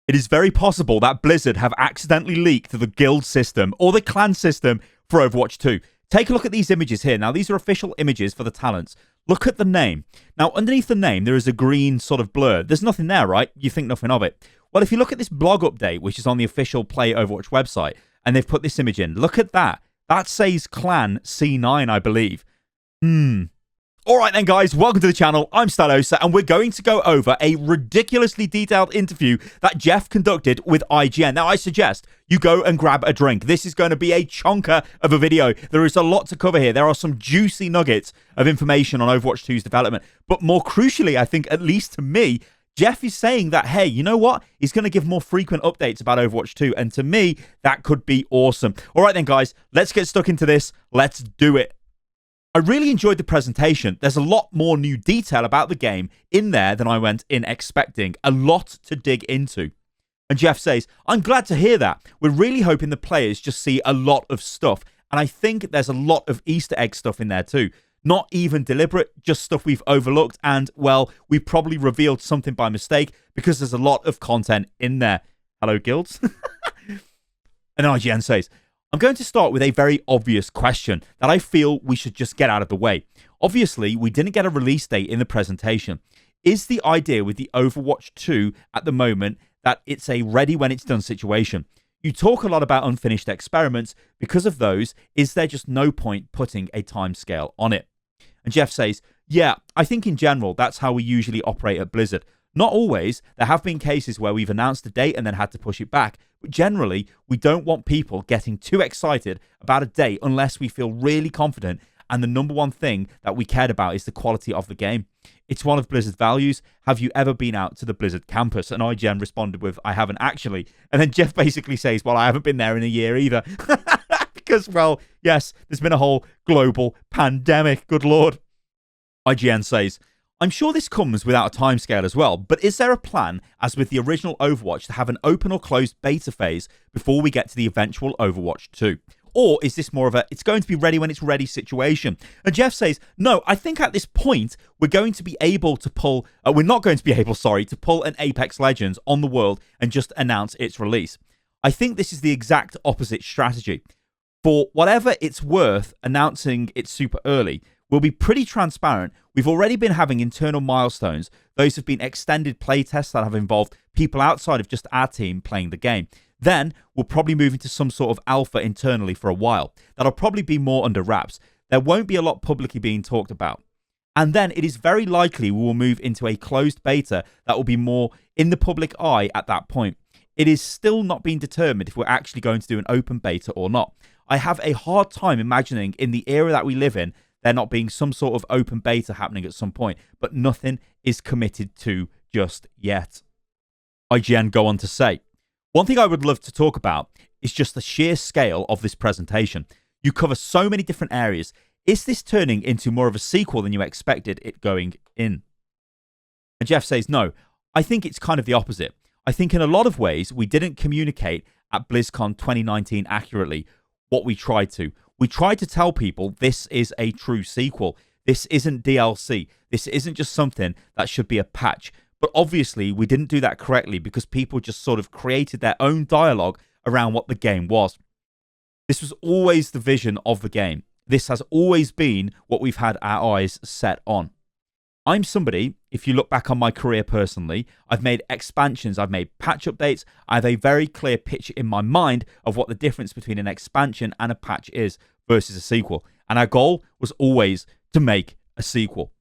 It is very possible that Blizzard have accidentally leaked the guild system or the clan system for Overwatch 2. Take a look at these images here. Now, these are official images for the talents. Look at the name. Now, underneath the name, there is a green sort of blur. There's nothing there, right? You think nothing of it. Well, if you look at this blog update, which is on the official Play Overwatch website, and they've put this image in, look at that. That says Clan C9, I believe. Alright then, guys, welcome to the channel. I'm Stalosa, and we're going to go over a ridiculously detailed interview that Jeff conducted with IGN. Now, I suggest you go and grab a drink. This is going to be a chonker of a video. There is a lot to cover here. There are some juicy nuggets of information on Overwatch 2's development. But more crucially, I think, at least to me, Jeff is saying that, hey, you know what? He's going to give more frequent updates about Overwatch 2. And to me, that could be awesome. Alright then, guys, let's get stuck into this. Let's do it. I really enjoyed the presentation. There's a lot more new detail about the game in there than I went in expecting. A lot to dig into. And Jeff says, I'm glad to hear that. We're really hoping the players just see a lot of stuff. And I think there's a lot of Easter egg stuff in there too. Not even deliberate, just stuff we've overlooked. And, well, we probably revealed something by mistake because there's a lot of content in there. Hello, guilds. And IGN says, I'm going to start with a very obvious question that I feel we should just get out of the way. Obviously, we didn't get a release date in the presentation. Is the idea with the Overwatch 2 at the moment that it's a ready when it's done situation? You talk a lot about unfinished experiments. Because of those, is there just no point putting a timescale on it? And Jeff says, yeah, I think in general, that's how we usually operate at Blizzard. Not always. There have been cases where we've announced a date and then had to push it back. But generally, we don't want people getting too excited about a date unless we feel really confident. And the number one thing that we cared about is the quality of the game. It's one of Blizzard's values. Have you ever been out to the Blizzard campus? And IGN responded with, I haven't actually. And then Jeff basically says, well, I haven't been there in a year either. Because, well, yes, there's been a whole global pandemic. Good Lord. IGN says, I'm sure this comes without a timescale as well, but is there a plan, as with the original Overwatch, to have an open or closed beta phase before we get to the eventual Overwatch 2? Or is this more of a, it's going to be ready when it's ready situation? And Jeff says, no, I think at this point, we're going to be able to pull, we're not going to be able, to pull an Apex Legends on the world and just announce its release. I think this is the exact opposite strategy. For whatever it's worth, announcing it super early, we'll be pretty transparent. We've already been having internal milestones. Those have been extended playtests that have involved people outside of just our team playing the game. Then we'll probably move into some sort of alpha internally for a while. That'll probably be more under wraps. There won't be a lot publicly being talked about. And then it is very likely we will move into a closed beta that will be more in the public eye at that point. It is still not being determined if we're actually going to do an open beta or not. I have a hard time imagining in the era that we live in there not being some sort of open beta happening at some point, but nothing is committed to just yet. IGN go on to say, one thing I would love to talk about is just the sheer scale of this presentation. You cover so many different areas. Is this turning into more of a sequel than you expected it going in? And Jeff says, no, I think it's kind of the opposite. I think in a lot of ways, we didn't communicate at BlizzCon 2019 accurately what we tried to. We tried to tell people this is a true sequel. This isn't DLC. This isn't just something that should be a patch. But obviously, we didn't do that correctly because people just sort of created their own dialogue around what the game was. This was always the vision of the game. This has always been what we've had our eyes set on. I'm somebody, if you look back on my career personally, I've made expansions, I've made patch updates, I have a very clear picture in my mind of what the difference between an expansion and a patch is versus a sequel. And our goal was always to make a sequel.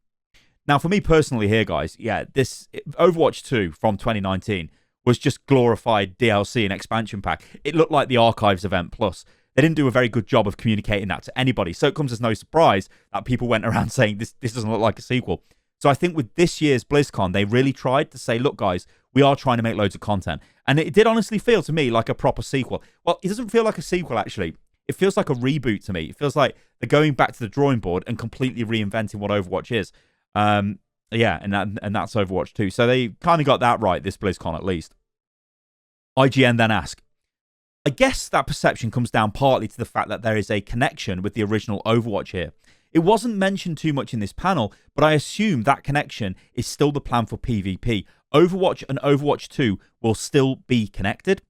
Now, for me personally here, guys, yeah, this Overwatch 2 from 2019 was just glorified DLC and expansion pack. It looked like the Archives event plus. They didn't do a very good job of communicating that to anybody. So it comes as no surprise that people went around saying this doesn't look like a sequel. So I think with this year's BlizzCon, they really tried to say, look, guys, we are trying to make loads of content. And it did honestly feel to me like a proper sequel. Well, it doesn't feel like a sequel, actually. It feels like a reboot to me. It feels like they're going back to the drawing board and completely reinventing what Overwatch is. Yeah, and that's Overwatch 2. So they kind of got that right, this BlizzCon at least. IGN then ask, I guess that perception comes down partly to the fact that there is a connection with the original Overwatch here. It wasn't mentioned too much in this panel, but I assume that connection is still the plan for PvP. Overwatch and Overwatch 2 will still be connected.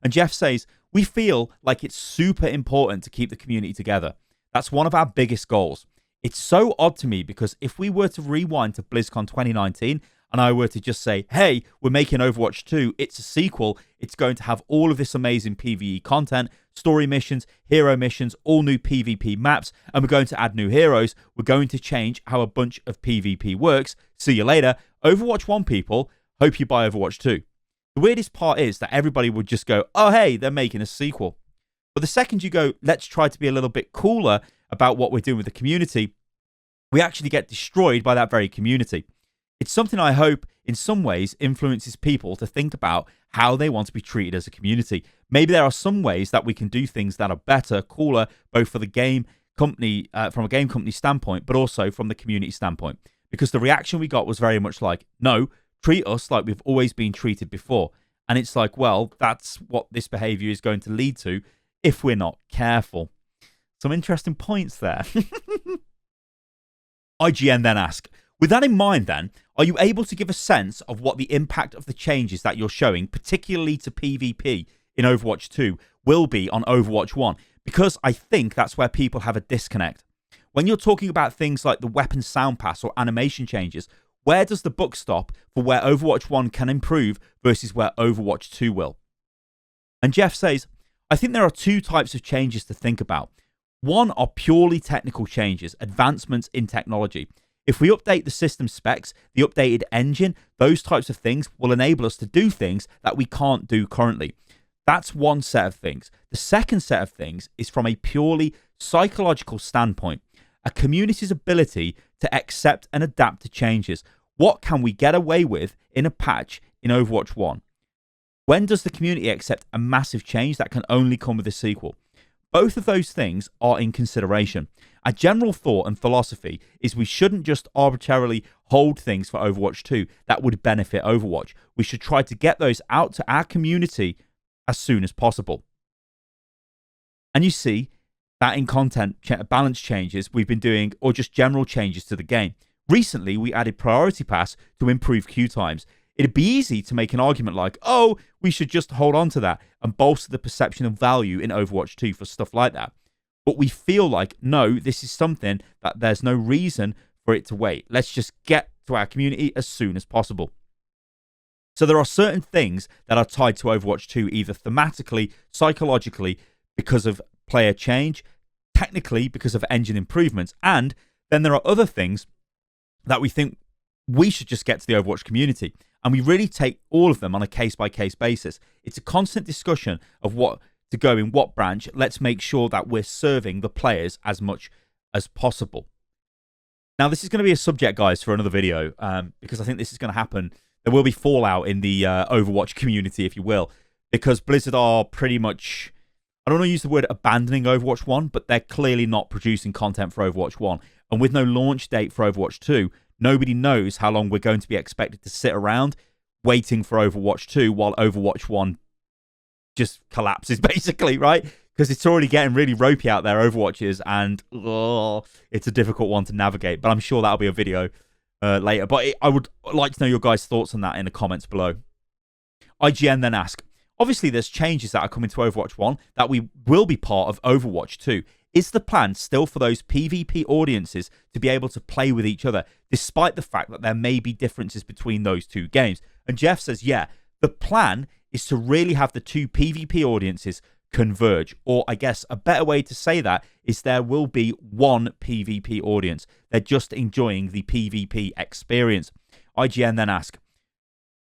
And Jeff says, we feel like it's super important to keep the community together. That's one of our biggest goals. It's so odd to me because if we were to rewind to BlizzCon 2019 and I were to just say, hey, we're making Overwatch 2, it's a sequel, it's going to have all of this amazing PvE content, story missions, hero missions, all new PvP maps, and we're going to add new heroes, we're going to change how a bunch of PvP works, see you later, Overwatch 1 people, hope you buy Overwatch 2. The weirdest part is that everybody would just go, oh, hey, they're making a sequel. But the second you go, let's try to be a little bit cooler about what we're doing with the community, we actually get destroyed by that very community. It's something I hope in some ways influences people to think about how they want to be treated as a community. Maybe there are some ways that we can do things that are better, cooler, both for the game company, from a game company standpoint, but also from the community standpoint. Because the reaction we got was very much like, no, treat us like we've always been treated before. And it's like, well, that's what this behavior is going to lead to if we're not careful. Some interesting points there. IGN then ask, with that in mind then, are you able to give a sense of what the impact of the changes that you're showing, particularly to PvP in Overwatch 2, will be on Overwatch 1? Because I think that's where people have a disconnect. When you're talking about things like the weapon sound pass or animation changes, where does the buck stop for where Overwatch 1 can improve versus where Overwatch 2 will? And Jeff says, I think there are two types of changes to think about. One are purely technical changes, advancements in technology. If we update the system specs, the updated engine, those types of things will enable us to do things that we can't do currently. That's one set of things. The second set of things is from a purely psychological standpoint, a community's ability to accept and adapt to changes. What can we get away with in a patch in Overwatch 1? When does the community accept a massive change that can only come with a sequel? Both of those things are in consideration. A general thought and philosophy is we shouldn't just arbitrarily hold things for Overwatch 2 that would benefit Overwatch. We should try to get those out to our community as soon as possible. And you see that in content balance changes we've been doing, or just general changes to the game. Recently, we added Priority Pass to improve queue times. It'd be easy to make an argument like, oh, we should just hold on to that and bolster the perception of value in Overwatch 2 for stuff like that. But we feel like, no, this is something that there's no reason for it to wait. Let's just get to our community as soon as possible. So there are certain things that are tied to Overwatch 2, either thematically, psychologically, because of player change, technically because of engine improvements, and then there are other things that we think we should just get to the Overwatch community. And we really take all of them on a case-by-case basis. It's a constant discussion of what to go in what branch. Let's make sure that we're serving the players as much as possible. Now, this is going to be a subject, guys, for another video, because I think this is going to happen. There will be fallout in the Overwatch community, if you will, because Blizzard are pretty much, I don't want to use the word abandoning Overwatch 1, but they're clearly not producing content for Overwatch 1. And with no launch date for Overwatch 2, nobody knows how long we're going to be expected to sit around waiting for Overwatch 2 while Overwatch 1 just collapses, basically, right? Because it's already getting really ropey out there, Overwatches, and it's a difficult one to navigate. But I'm sure that'll be a video later. But I would like to know your guys' thoughts on that in the comments below. IGN then ask, obviously there's changes that are coming to Overwatch 1 that we will be part of Overwatch 2. Is the plan still for those PvP audiences to be able to play with each other, despite the fact that there may be differences between those two games? And Jeff says, yeah, the plan is to really have the two PvP audiences converge. Or I guess a better way to say that is there will be one PvP audience. They're just enjoying the PvP experience. IGN then ask,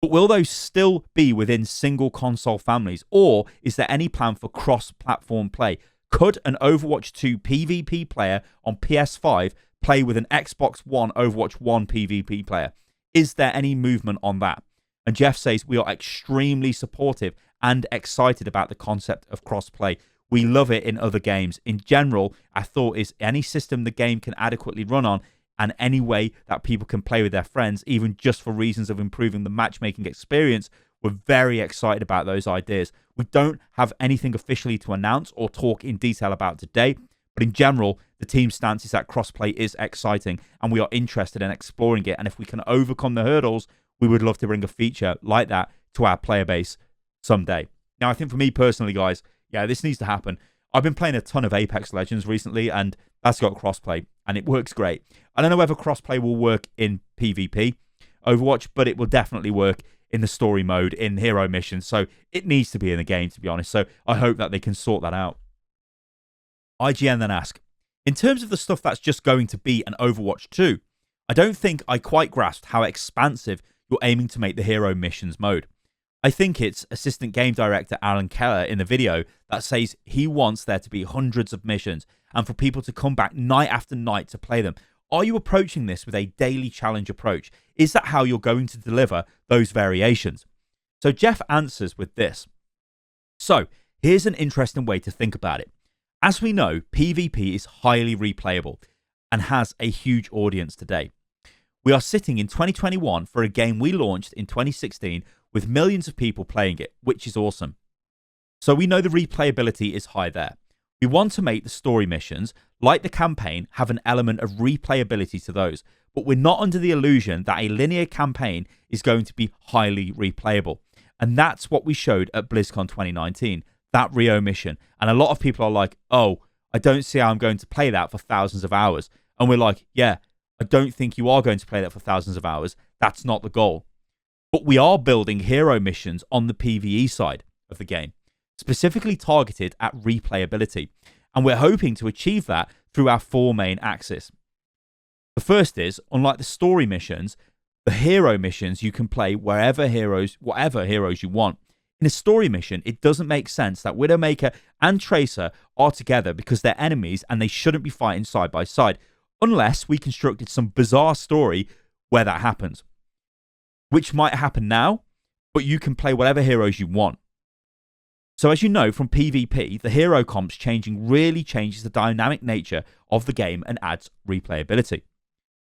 but will those still be within single console families? Or is there any plan for cross-platform play? Could an Overwatch 2 PvP player on PS5 play with an Xbox One Overwatch 1 PvP player? Is there any movement on that? And Jeff says, we are extremely supportive and excited about the concept of crossplay. We love it in other games. In general, our thought is any system the game can adequately run on and any way that people can play with their friends, even just for reasons of improving the matchmaking experience, we're very excited about those ideas. We don't have anything officially to announce or talk in detail about today, but in general, the team's stance is that crossplay is exciting and we are interested in exploring it. And if we can overcome the hurdles, we would love to bring a feature like that to our player base someday. Now, I think for me personally, guys, yeah, this needs to happen. I've been playing a ton of Apex Legends recently, and that's got crossplay, and it works great. I don't know whether crossplay will work in PvP Overwatch, but it will definitely work in the story mode, in hero missions. So it needs to be in the game, to be honest. So I hope that they can sort that out. IGN then ask, in terms of the stuff that's just going to be an Overwatch 2, I don't think I quite grasped how expansive you're aiming to make the hero missions mode. I think it's assistant game director Alan Keller in the video that says he wants there to be hundreds of missions and for people to come back night after night to play them. Are you approaching this with a daily challenge approach? Is that how you're going to deliver those variations? So Jeff answers with this. So here's an interesting way to think about it. As we know, PvP is highly replayable and has a huge audience today. We are sitting in 2021 for a game we launched in 2016 with millions of people playing it, which is awesome. So we know the replayability is high there. We want to make the story missions, like the campaign, have an element of replayability to those, but we're not under the illusion that a linear campaign is going to be highly replayable. And that's what we showed at BlizzCon 2019, that Rio mission. And a lot of people are like, oh, I don't see how I'm going to play that for thousands of hours. And we're like, yeah, I don't think you are going to play that for thousands of hours. That's not the goal. But we are building hero missions on the PvE side of the game, specifically targeted at replayability. And we're hoping to achieve that through our four main axes. The first is, unlike the story missions, the hero missions you can play whatever heroes you want. In a story mission, it doesn't make sense that Widowmaker and Tracer are together because they're enemies and they shouldn't be fighting side by side, unless we constructed some bizarre story where that happens. Which might happen now, but you can play whatever heroes you want. So as you know from PvP, the hero comps changing really changes the dynamic nature of the game and adds replayability.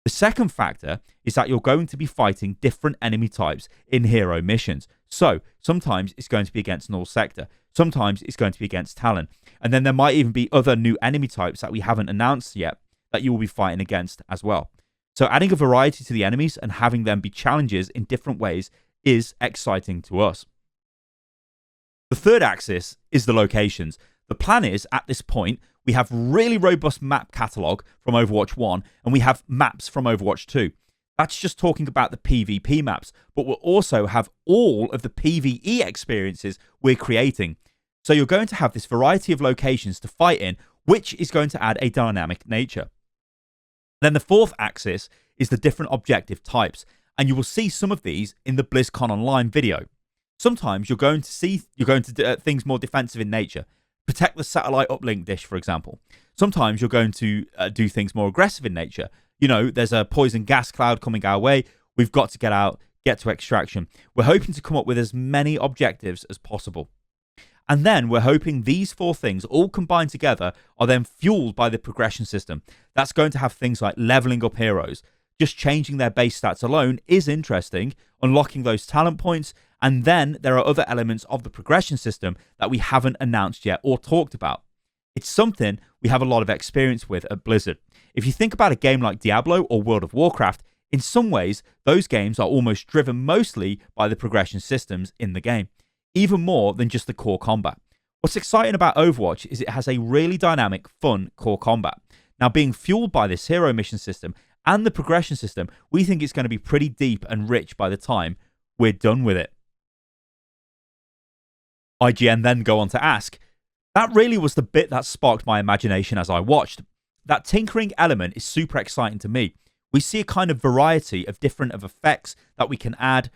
The second factor is that you're going to be fighting different enemy types in hero missions. So sometimes it's going to be against Null Sector, sometimes it's going to be against Talon, and then there might even be other new enemy types that we haven't announced yet that you will be fighting against as well. So adding a variety to the enemies and having them be challenges in different ways is exciting to us. The third axis is the locations. The plan is, at this point, we have really robust map catalog from Overwatch 1, and we have maps from Overwatch 2. That's just talking about the PvP maps, but we'll also have all of the PvE experiences we're creating. So you're going to have this variety of locations to fight in, which is going to add a dynamic nature. Then the fourth axis is the different objective types, and you will see some of these in the BlizzCon Online video. Sometimes you're going to do things more defensive in nature. Protect the satellite uplink dish, for example. Sometimes you're going to do things more aggressive in nature. You know, there's a poison gas cloud coming our way. We've got to get to extraction. We're hoping to come up with as many objectives as possible. And then we're hoping these four things all combined together are then fueled by the progression system. That's going to have things like leveling up heroes. Just changing their base stats alone is interesting, unlocking those talent points, and then there are other elements of the progression system that we haven't announced yet or talked about. It's something we have a lot of experience with at Blizzard. If you think about a game like Diablo or World of Warcraft, in some ways, those games are almost driven mostly by the progression systems in the game, even more than just the core combat. What's exciting about Overwatch is it has a really dynamic, fun core combat. Now, being fueled by this hero mission system and the progression system, we think it's going to be pretty deep and rich by the time we're done with it. IGN then go on to ask, that really was the bit that sparked my imagination as I watched. That tinkering element is super exciting to me. We see a kind of variety of different effects that we can add,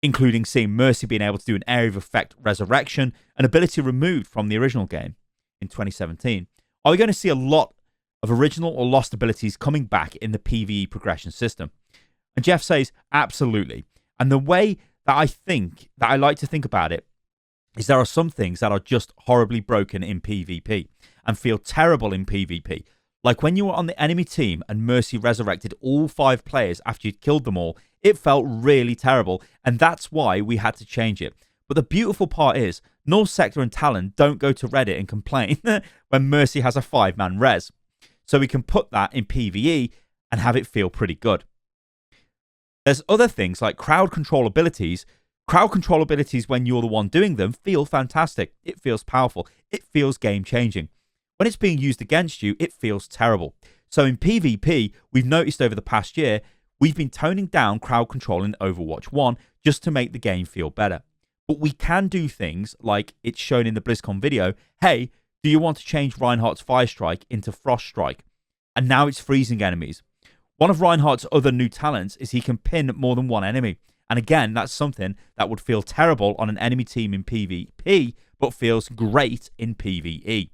including seeing Mercy being able to do an area of effect resurrection, an ability removed from the original game in 2017. Are we going to see a lot of original or lost abilities coming back in the PvE progression system? And Jeff says, absolutely. And the way that I like to think about it is there are some things that are just horribly broken in PvP and feel terrible in PvP. Like when you were on the enemy team and Mercy resurrected all 5 players after you'd killed them all, it felt really terrible, and that's why we had to change it. But the beautiful part is, Null Sector and Talon don't go to Reddit and complain when Mercy has a 5-man res. So we can put that in PvE and have it feel pretty good. There's other things like crowd control abilities. Crowd control abilities, when you're the one doing them, feel fantastic. It feels powerful. It feels game-changing. When it's being used against you, it feels terrible. So in PvP, we've noticed over the past year, we've been toning down crowd control in Overwatch 1 just to make the game feel better. But we can do things like it's shown in the BlizzCon video. Hey, do you want to change Reinhardt's Fire Strike into Frost Strike? And now it's freezing enemies. One of Reinhardt's other new talents is he can pin more than one enemy. And again, that's something that would feel terrible on an enemy team in PvP, but feels great in PvE.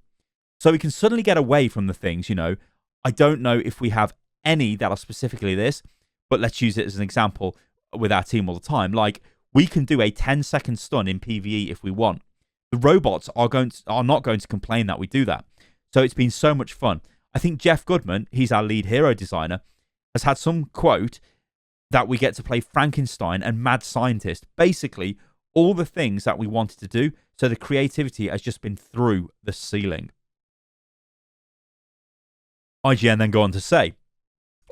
So we can suddenly get away from the things, I don't know if we have any that are specifically this, but let's use it as an example with our team all the time. Like, we can do a 10-second stun in PvE if we want. The robots are not going to complain that we do that. So it's been so much fun. I think Jeff Goodman, he's our lead hero designer, has had some quote that we get to play Frankenstein and Mad Scientist. Basically, all the things that we wanted to do. So the creativity has just been through the ceiling. IGN then go on to say,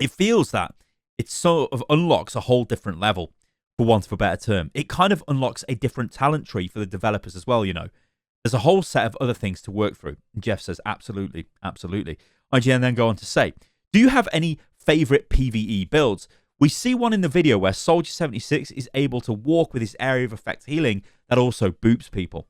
it feels that it sort of unlocks a whole different level, for want of a better term. It kind of unlocks a different talent tree for the developers as well, There's a whole set of other things to work through. And Jeff says, absolutely, absolutely. IGN then go on to say, do you have any favorite PvE builds? We see one in the video where Soldier 76 is able to walk with his area of effect healing that also boops people.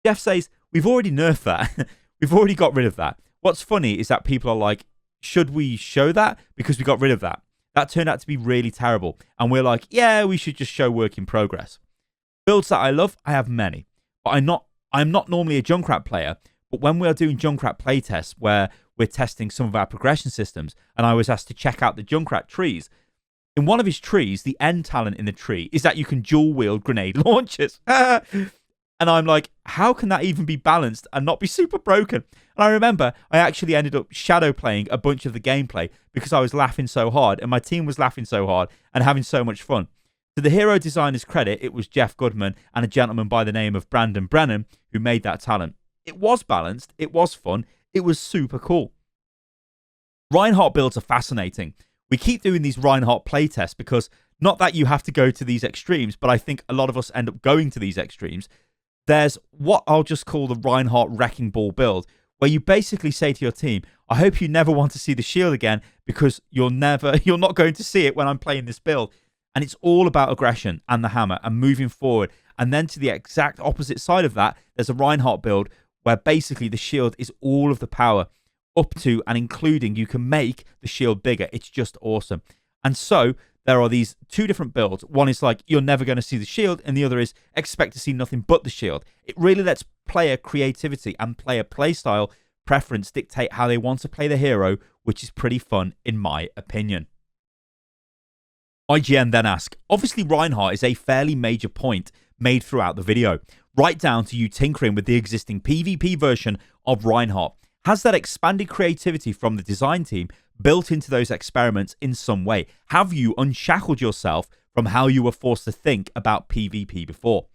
Jeff says, we've already nerfed that. We've already got rid of that. What's funny is that people are like, should we show that? Because we got rid of that. That turned out to be really terrible. And we're like, yeah, we should just show work in progress. Builds that I love, I have many. But I'm not normally a Junkrat player, but when we are doing Junkrat playtests where we're testing some of our progression systems, and I was asked to check out the Junkrat trees, in one of his trees, the end talent in the tree is that you can dual wield grenade launchers. And I'm like, how can that even be balanced and not be super broken? And I remember I actually ended up shadow playing a bunch of the gameplay because I was laughing so hard and my team was laughing so hard and having so much fun. To the hero designer's credit, it was Jeff Goodman and a gentleman by the name of Brandon Brennan who made that talent. It was balanced, it was fun, it was super cool. Reinhardt builds are fascinating. We keep doing these Reinhardt playtests because not that you have to go to these extremes, but I think a lot of us end up going to these extremes. There's what I'll just call the Reinhardt Wrecking Ball build, where you basically say to your team, I hope you never want to see the shield again because you're not going to see it when I'm playing this build. And it's all about aggression and the hammer and moving forward. And then to the exact opposite side of that, there's a Reinhardt build where basically the shield is all of the power up to and including you can make the shield bigger. It's just awesome. And so there are these two different builds. One is like, you're never going to see the shield, and the other is expect to see nothing but the shield. It really lets player creativity and player playstyle preference dictate how they want to play the hero, which is pretty fun in my opinion. IGN then ask, obviously Reinhardt is a fairly major point made throughout the video, right down to you tinkering with the existing PvP version of Reinhardt. Has that expanded creativity from the design team built into those experiments in some way? Have you unshackled yourself from how you were forced to think about PvP before?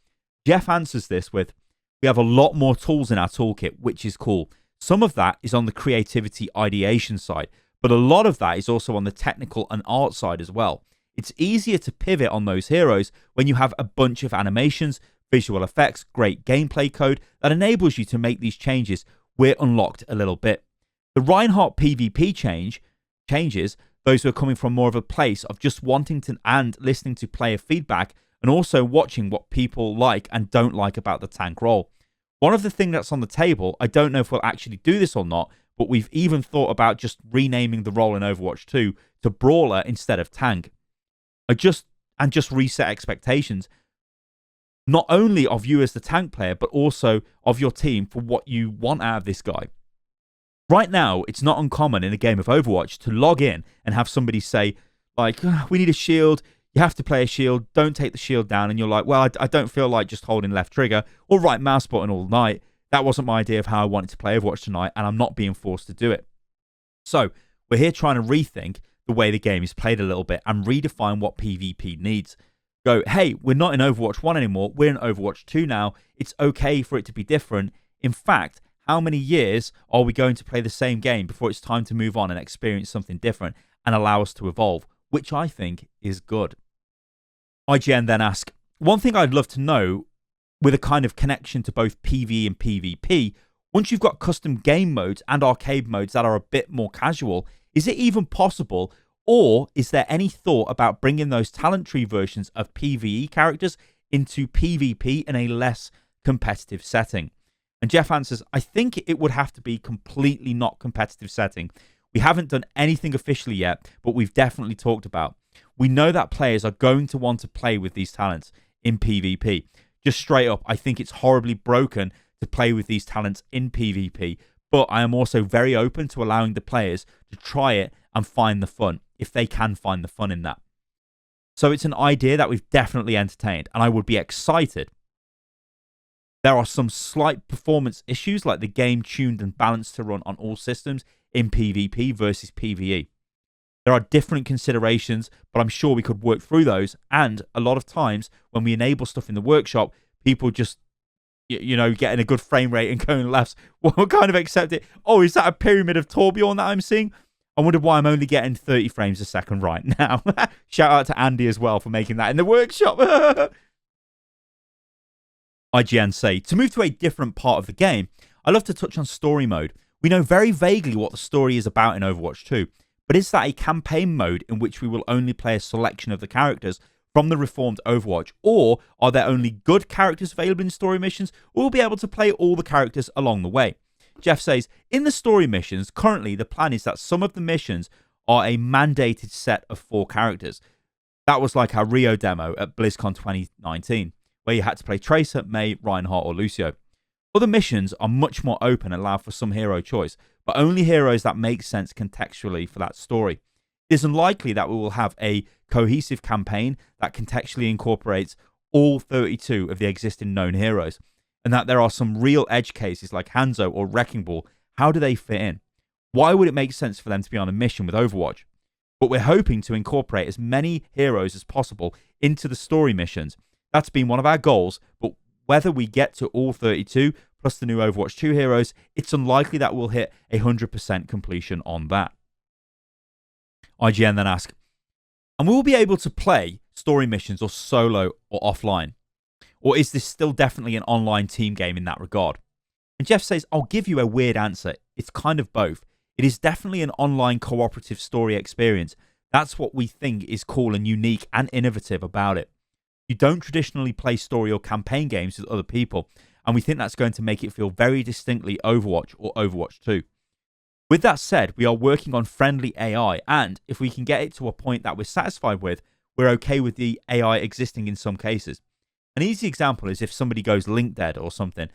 Jeff answers this with, we have a lot more tools in our toolkit, which is cool. Some of that is on the creativity ideation side, but a lot of that is also on the technical and art side as well. It's easier to pivot on those heroes when you have a bunch of animations, visual effects, great gameplay code that enables you to make these changes. We're unlocked a little bit. The Reinhardt PvP changes, those who are coming from more of a place of just wanting to and listening to player feedback and also watching what people like and don't like about the tank role. One of the things that's on the table, I don't know if we'll actually do this or not, but we've even thought about just renaming the role in Overwatch 2 to Brawler instead of Tank. Just reset expectations, not only of you as the tank player, but also of your team for what you want out of this guy. Right now, it's not uncommon in a game of Overwatch to log in and have somebody say, like, we need a shield, you have to play a shield, don't take the shield down, and you're like, well, I don't feel like just holding left trigger or right mouse button all night. That wasn't my idea of how I wanted to play Overwatch tonight, and I'm not being forced to do it. So, we're here trying to rethink the way the game is played a little bit and redefine what PvP needs. Go, hey, we're not in Overwatch 1 anymore, we're in Overwatch 2 now. It's okay for it to be different. In fact, how many years are we going to play the same game before it's time to move on and experience something different and allow us to evolve, which I think is good. IGN then ask, one thing I'd love to know, with a kind of connection to both PvE and PvP, once you've got custom game modes and arcade modes that are a bit more casual, is it even possible, or is there any thought about bringing those talent tree versions of PvE characters into PvP in a less competitive setting? And Jeff answers, I think it would have to be completely not competitive setting. We haven't done anything officially yet, but we've definitely talked about. We know that players are going to want to play with these talents in PvP. Just straight up, I think it's horribly broken to play with these talents in PvP, but I am also very open to allowing the players to try it and find the fun, if they can find the fun in that. So it's an idea that we've definitely entertained, and I would be excited. There are some slight performance issues, like the game tuned and balanced to run on all systems in PvP versus PvE. There are different considerations, but I'm sure we could work through those. And a lot of times when we enable stuff in the workshop, people just, getting a good frame rate and going lefts, we'll kind of accept it. Oh, is that a pyramid of Torbjorn that I'm seeing? I wonder why I'm only getting 30 frames a second right now. Shout out to Andy as well for making that in the workshop. IGN say, to move to a different part of the game, I love to touch on story mode. We know very vaguely what the story is about in Overwatch 2, but is that a campaign mode in which we will only play a selection of the characters from the reformed Overwatch, or are there only good characters available in story missions, or we'll be able to play all the characters along the way? Jeff says, in the story missions, currently the plan is that some of the missions are a mandated set of 4 characters. That was like our Rio demo at BlizzCon 2019, where you had to play Tracer, Mei, Reinhardt, or Lucio. Other missions are much more open and allow for some hero choice, but only heroes that make sense contextually for that story. It is unlikely that we will have a cohesive campaign that contextually incorporates all 32 of the existing known heroes, and that there are some real edge cases like Hanzo or Wrecking Ball. How do they fit in? Why would it make sense for them to be on a mission with Overwatch? But we're hoping to incorporate as many heroes as possible into the story missions. That's been one of our goals, but whether we get to all 32 plus the new Overwatch 2 heroes, it's unlikely that we'll hit 100% completion on that. IGN then ask, and will we be able to play story missions or solo or offline? Or is this still definitely an online team game in that regard? And Jeff says, I'll give you a weird answer. It's kind of both. It is definitely an online cooperative story experience. That's what we think is cool and unique and innovative about it. You don't traditionally play story or campaign games with other people, and we think that's going to make it feel very distinctly Overwatch or Overwatch 2. With that said, we are working on friendly AI, and if we can get it to a point that we're satisfied with, we're okay with the AI existing in some cases. An easy example is if somebody goes link dead or something,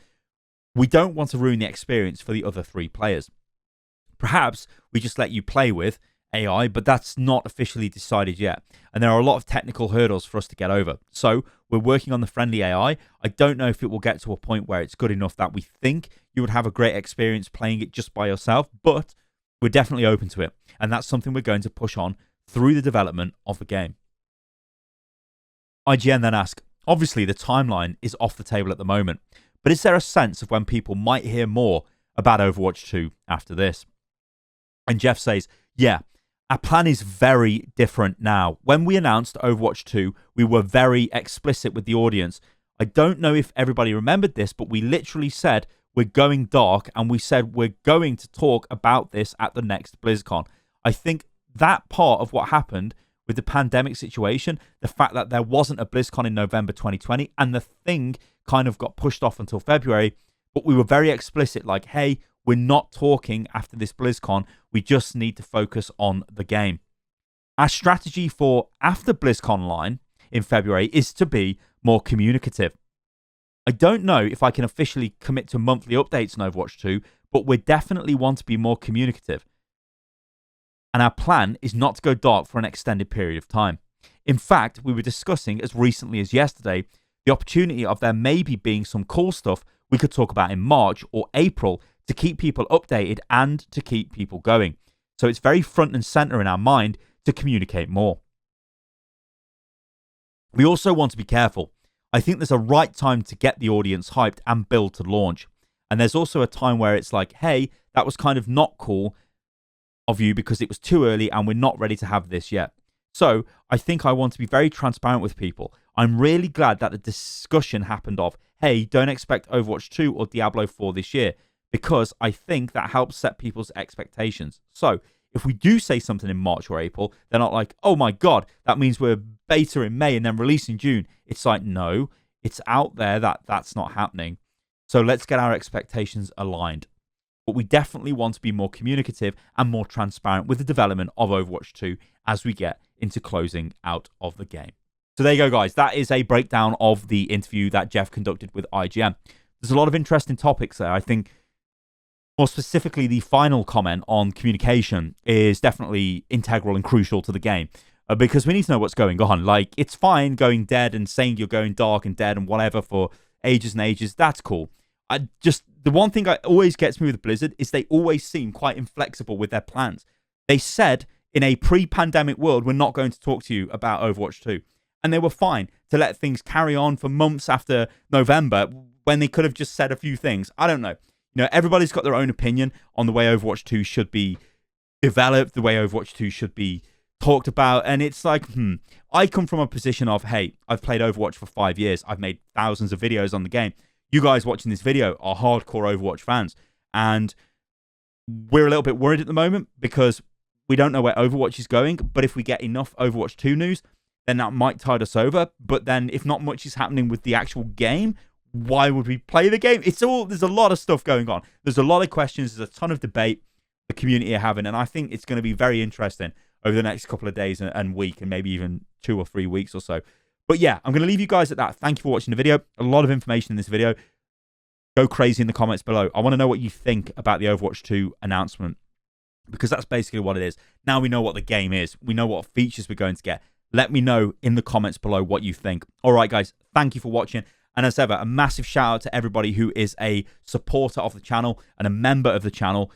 we don't want to ruin the experience for the other 3 players. Perhaps we just let you play with AI, but that's not officially decided yet, and there are a lot of technical hurdles for us to get over. So we're working on the friendly AI. I don't know if it will get to a point where it's good enough that we think you would have a great experience playing it just by yourself, but we're definitely open to it, and that's something we're going to push on through the development of the game. IGN then ask, obviously the timeline is off the table at the moment, but is there a sense of when people might hear more about Overwatch 2 after this? And Jeff says, yeah, our plan is very different now. When we announced Overwatch 2, we were very explicit with the audience. I don't know if everybody remembered this, but we literally said we're going dark, and we said we're going to talk about this at the next BlizzCon. I think that part of what happened with the pandemic situation, the fact that there wasn't a BlizzCon in November 2020, and the thing kind of got pushed off until February, but we were very explicit, like, hey, we're not talking after this BlizzCon. We just need to focus on the game. Our strategy for after BlizzCon line in February is to be more communicative. I don't know if I can officially commit to monthly updates on Overwatch 2, but we definitely want to be more communicative. And our plan is not to go dark for an extended period of time. In fact, we were discussing as recently as yesterday the opportunity of there maybe being some cool stuff we could talk about in March or April to keep people updated and to keep people going. So it's very front and center in our mind to communicate more. We also want to be careful. I think there's a right time to get the audience hyped and build to launch. And there's also a time where it's like, hey, that was kind of not cool of you because it was too early and we're not ready to have this yet. So I think I want to be very transparent with people. I'm really glad that the discussion happened of, hey, don't expect Overwatch 2 or Diablo 4 this year, because I think that helps set people's expectations. So if we do say something in March or April, they're not like, oh my God, that means we're beta in May and then release in June. It's like, no, it's out there that that's not happening. So let's get our expectations aligned. But we definitely want to be more communicative and more transparent with the development of Overwatch 2 as we get into closing out of the game. So there you go, guys. That is a breakdown of the interview that Jeff conducted with IGN. There's a lot of interesting topics there. I think more specifically, the final comment on communication is definitely integral and crucial to the game, because we need to know what's going on. Like, it's fine going dead and saying you're going dark and dead and whatever for ages and ages. That's cool. The one thing that always gets me with Blizzard is they always seem quite inflexible with their plans. They said in a pre-pandemic world, we're not going to talk to you about Overwatch 2. And they were fine to let things carry on for months after November when they could have just said a few things. I don't know. You know, everybody's got their own opinion on the way Overwatch 2 should be developed, the way Overwatch 2 should be talked about. And it's like, I come from a position of, hey, I've played Overwatch for 5 years. I've made thousands of videos on the game. You guys watching this video are hardcore Overwatch fans. And we're a little bit worried at the moment because we don't know where Overwatch is going. But if we get enough Overwatch 2 news, then that might tide us over. But then if not much is happening with the actual game, why would we play the game? There's a lot of stuff going on. There's a lot of questions. There's a ton of debate the community are having. And I think it's going to be very interesting over the next couple of days and week, and maybe even 2 or 3 weeks or so. But yeah, I'm going to leave you guys at that. Thank you for watching the video. A lot of information in this video. Go crazy in the comments below. I want to know what you think about the Overwatch 2 announcement, because that's basically what it is. Now we know what the game is. We know what features we're going to get. Let me know in the comments below what you think. All right, guys, thank you for watching. And as ever, a massive shout out to everybody who is a supporter of the channel and a member of the channel.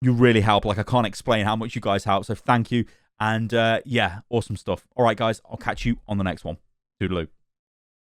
You really help. Like, I can't explain how much you guys help. So thank you. And yeah, awesome stuff. All right, guys, I'll catch you on the next one. Toodaloo.